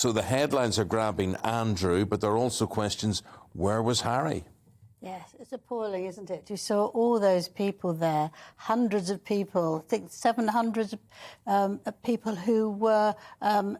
So the headlines are grabbing Andrew, but there are also questions, where was Harry? Yes, it's appalling, isn't it? You saw all those people there, hundreds of people, I think 700 people who were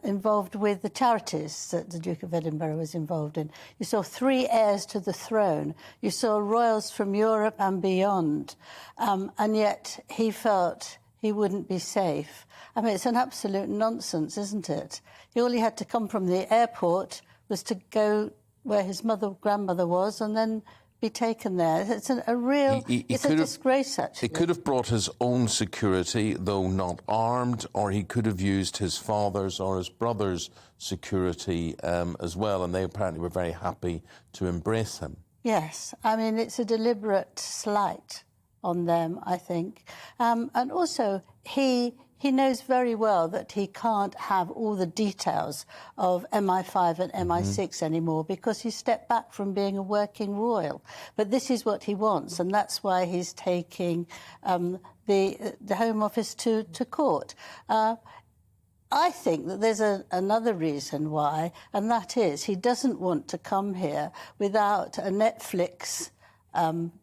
involved with the charities that the Duke of Edinburgh was involved in. You saw 3 heirs to the throne. You saw royals from Europe and beyond. And yet he felt he wouldn't be safe. I mean, it's an absolute nonsense, isn't it? All he had to come from the airport was to go where his grandmother was, and then be taken there. It's a real... it's a disgrace, actually. He could have brought his own security, though not armed, or he could have used his father's or his brother's security as well, and they apparently were very happy to embrace him. Yes, I mean, it's a deliberate slight on them, I think. And also, he knows very well that he can't have all the details of MI5 and MI6 anymore because he stepped back from being a working royal. But this is what he wants, and that's why he's taking the Home Office to court. I think that there's another reason why, and that is he doesn't want to come here without a Netflix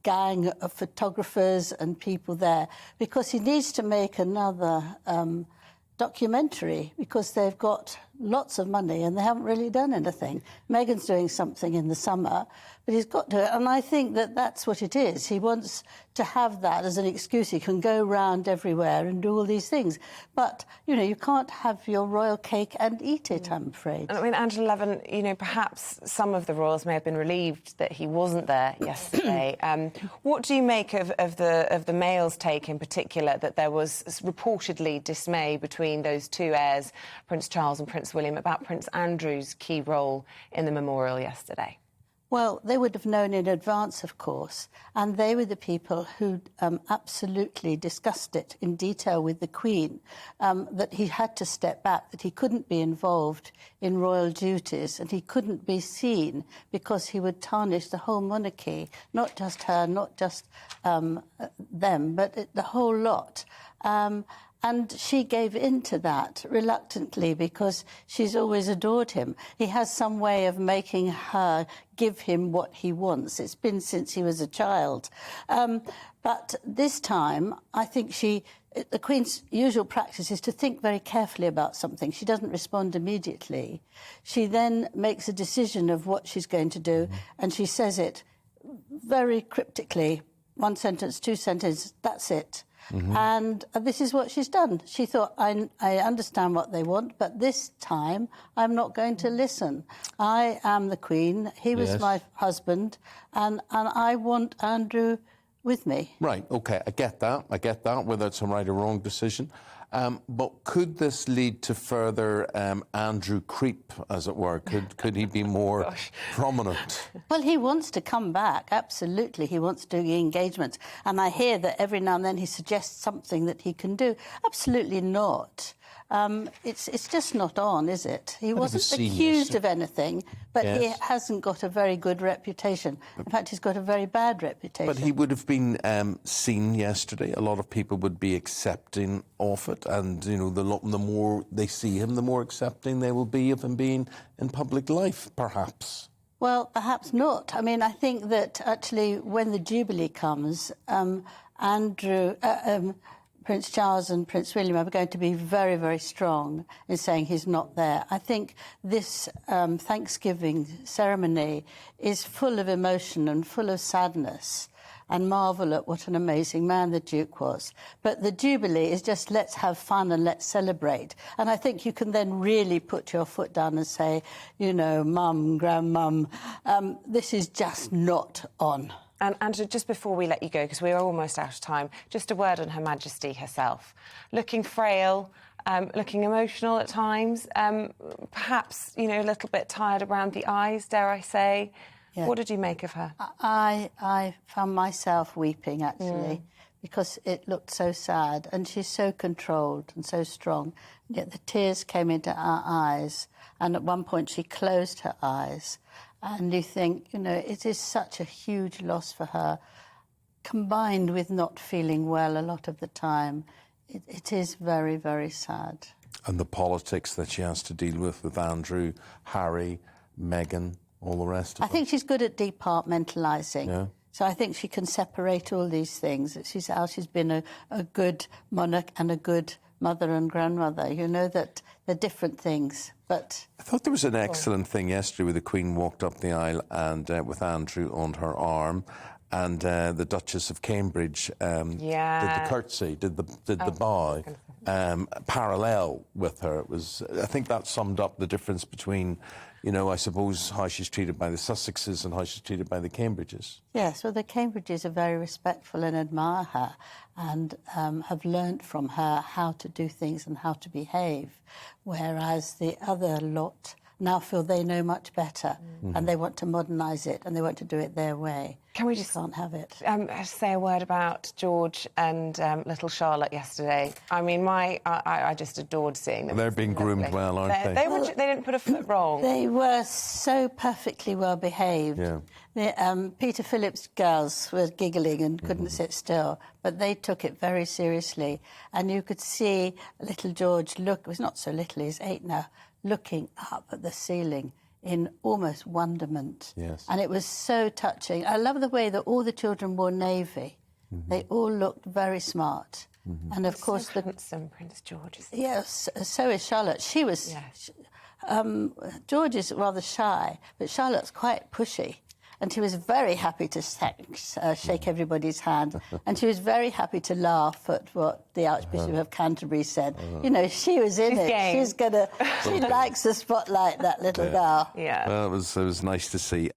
gang of photographers and people there, because he needs to make another documentary, because they've got lots of money and they haven't really done anything. Meghan's doing something in the summer, but he's got to... And I think that that's what it is. He wants to have that as an excuse. He can go round everywhere and do all these things. But, you know, you can't have your royal cake and eat it, I'm afraid. I mean, Angela Levin, you know, perhaps some of the royals may have been relieved that he wasn't there yesterday. What do you make of the Mail's take in particular, that there was reportedly dismay between those 2 heirs, Prince Charles and Prince William, about Prince Andrew's key role in the memorial yesterday? Well, they would have known in advance, of course, and they were the people who absolutely discussed it in detail with the Queen, that he had to step back, that he couldn't be involved in royal duties, and he couldn't be seen because he would tarnish the whole monarchy, not just her, not just them, but the whole lot. And she gave in to that reluctantly because she's always adored him. He has some way of making her give him what he wants. It's been since he was a child. But this time, I think the Queen's usual practice is to think very carefully about something. She doesn't respond immediately. She then makes a decision of what she's going to do, and she says it very cryptically. 1 sentence, 2 sentences, that's it. And this is what she's done. She thought, I understand what they want, but this time I'm not going to listen. I am the Queen. He was my husband, and I want Andrew with me. Right, OK, I get that, whether it's a right or wrong decision. But could this lead to further Andrew creep, as it were? Could he be more prominent? Well, he wants to come back, absolutely. He wants to do the engagements. And I hear that every now and then he suggests something that he can do. Absolutely not. It's just not on, is it? He wasn't accused of anything, but he hasn't got a very good reputation. In fact, he's got a very bad reputation. But he would have been seen yesterday. A lot of people would be accepting of it, and you know, the more they see him, the more accepting they will be of him being in public life, perhaps. Well, perhaps not. I mean, I think that actually when the Jubilee comes, Prince Charles and Prince William are going to be very, very strong in saying he's not there. I think this Thanksgiving ceremony is full of emotion and full of sadness, and marvel at what an amazing man the Duke was. But the Jubilee is just let's have fun and let's celebrate. And I think you can then really put your foot down and say, you know, Mum, Grandmum, this is just not on. And Angela, just before we let you go, because we are almost out of time, just a word on Her Majesty herself. Looking frail, looking emotional at times, perhaps, you know, a little bit tired around the eyes, dare I say. Yeah. What did you make of her? I found myself weeping, actually, because it looked so sad, and she's so controlled and so strong. Yet the tears came into our eyes, and at one point she closed her eyes. And you think, you know, it is such a huge loss for her, combined with not feeling well a lot of the time. It is very, very sad. And the politics that she has to deal with Andrew, Harry, Meghan, all the rest of I think she's good at departmentalising. Yeah. So I think she can separate all these things. She's been a good monarch and a good mother and grandmother. You know that they're different things. But I thought there was an excellent thing yesterday where the Queen walked up the aisle and with Andrew on her arm, and the Duchess of Cambridge did the curtsy, did the bow, parallel with her. It was. I think that summed up the difference between, you know, I suppose how she's treated by the Sussexes and how she's treated by the Cambridges. yes, well, the Cambridges are very respectful and admire her, and have learnt from her how to do things and how to behave, whereas the other lot now feel they know much better, and they want to modernise it, and they want to do it their way. Can we just can't have it? Say a word about George and little Charlotte yesterday? I mean, I just adored seeing them. They're being groomed well, aren't they? They didn't put a foot wrong. They were so perfectly well behaved. Yeah. Peter Phillips' girls were giggling and couldn't sit still, but they took it very seriously. And you could see little George look, it was not so little, he's 8 now, looking up at the ceiling in almost wonderment. Yes. And it was so touching. I love the way that all the children wore navy. They all looked very smart. And of course, so handsome, Prince George. Yes, so is Charlotte. She was. George is rather shy, but Charlotte's quite pushy. And she was very happy to shake everybody's hand. And she was very happy to laugh at what the Archbishop of Canterbury said. You know, she was in it. Game. She likes the spotlight, that little girl. Yeah. Well, it was nice to see.